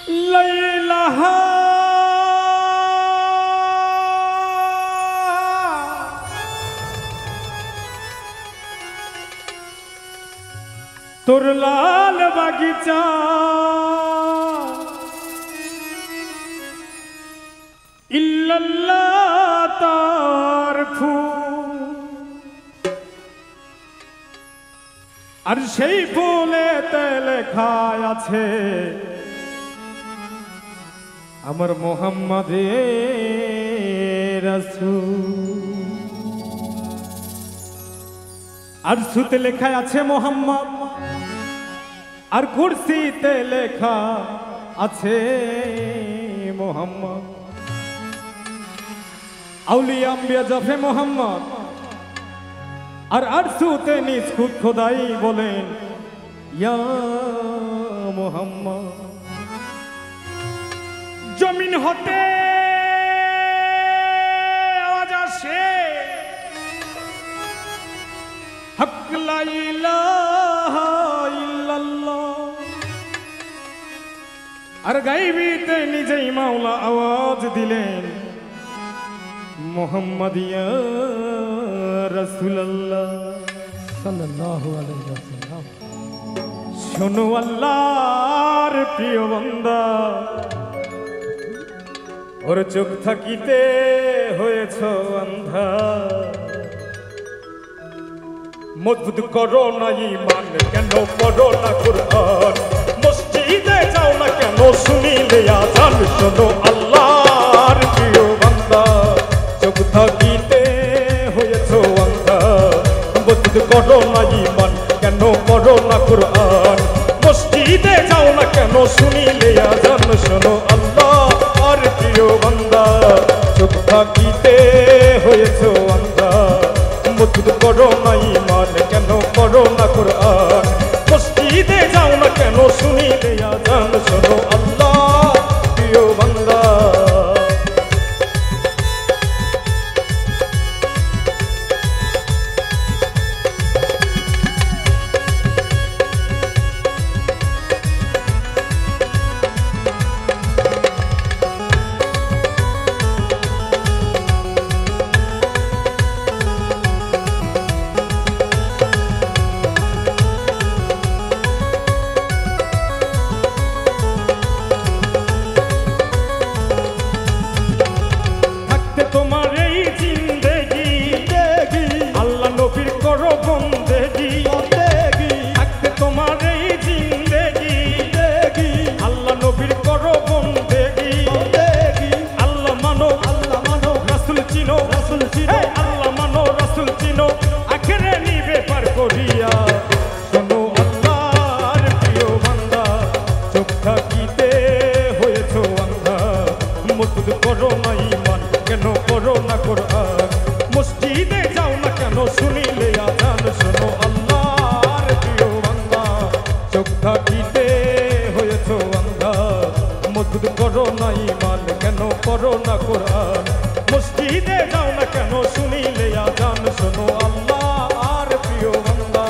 লাইলাহা তোর লাল বাগিচা ইল্লাল্লাহ তার ফুল আর সেই ফুলেতে লেখা আছে আমার মুহাম্মাদের রাসূল আর সুতে লেখা আছে মোহাম্মদ আর কুরসিতে লেখা আছে মোহাম্মদ আউলিয়া আম্বিয়া জাফে মোহাম্মদ আর আরশুতে নিজ খুদ খোদাই বলেন ইয়া মোহাম্মদ জমিন হতে আওয়াজ আসে হক লা ইলাহা ইল্লাল্লাহ আর গায়বীতে নিজেই মাওলা আওয়াজ দিলেন মুহাম্মদ ইয়া রাসূলুল্লাহ সাল্লাল্লাহু আলাইহি ওয়াসাল্লাম শোনো আল্লাহর প্রিয় বান্দা ওর চোখ থাকিতে হয়েছ অন্ধা মজবুত করো না ঈমান কেন পড়ো না কুরআন মসজিদে যাও না কেন শুনিলে আযান শোনো আল্লাহর প্রিয় বান্দা চোখ থাকিতে হয়েছ অন্ধা মজবুত করো না ঈমান কেন পড়ো না কুরআন মসজিদে যাও না কেন শুনিলে আযান শোনো আল্লাহর প্রিয় বান্দা চোখ থাকিতে হয়েছ অন্ধা মজবুত করো না ঈমান কেন পড়ো না কুরআন মসজিদে যাও না কেন শুনিলে আযান শোনো আল্লাহ প্রিয় বান্দা করো না ঈমান কেন পড়ো না কুরআন মসজিদে যাও না কেন শুনিলে আযান শোনো আল্লাহর প্রিয় বান্দা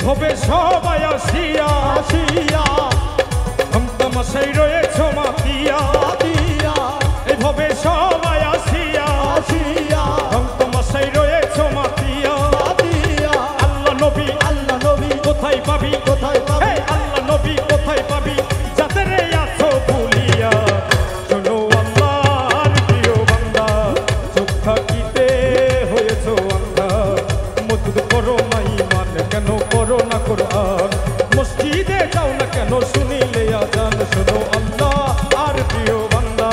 হবে সবাই আসিয়া আসিয়া তামাশাই রয়েছ মাতিয়া এইভাবে সবাই আসিয়া আসিয়া তামাশাই রয়েছ মাতিয়া আল্লাহ নবী কোথায় পাবি আল্লাহ নবী কোথায় পাবি যাদের আছো ভুলিয়া শোনো আল্লাহর প্রিয় বান্দা চোখ থাকিতে হয়েছ অন্ধা মজবুত করো না ঈমান কেন পড়ো না কুরআন মসজিদে যাও না কেন শুনিলে আযান শোনো আল্লাহ আর প্রিয় বান্দা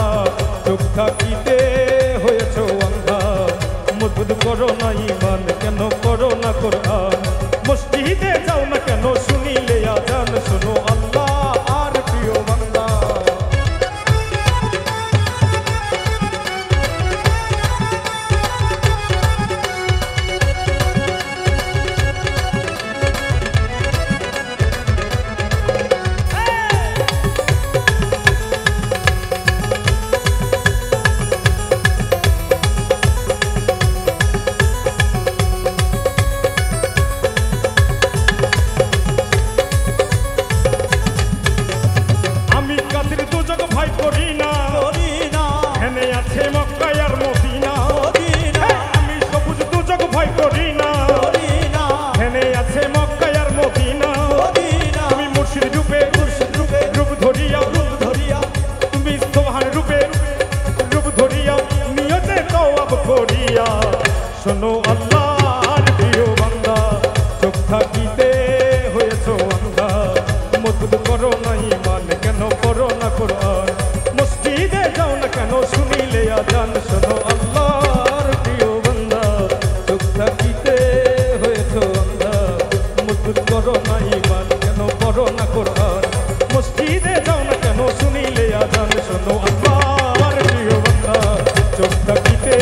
চোখ থাকিতে হয়েছ অন্ধা মজবুত করো না ঈমান কেন পড়ো না কুরআন মসজিদে যাও না কেন শুনিলে আযান শোনো আল্লাহ আর প্রিয় বান্দা শোনো আল্লাহর প্রিয় বান্দা, চোখ থাকিতে হয়েছো আন্ধা, মজবুত করো না ঈমান, কেন পড়ো না কোরআন, মসজিদে যাও না কেন শুনিলে আজান, শোনো আল্লাহর প্রিয় বান্দা, চোখ থাকিতে হয়েছো আন্ধা, মজবুত করো না ঈমান, কেন পড়ো না কোরআন, মসজিদে যাও না কেন শুনিলে আজান, শোনো আল্লাহর প্রিয় বান্দা, চোখ থাকিতে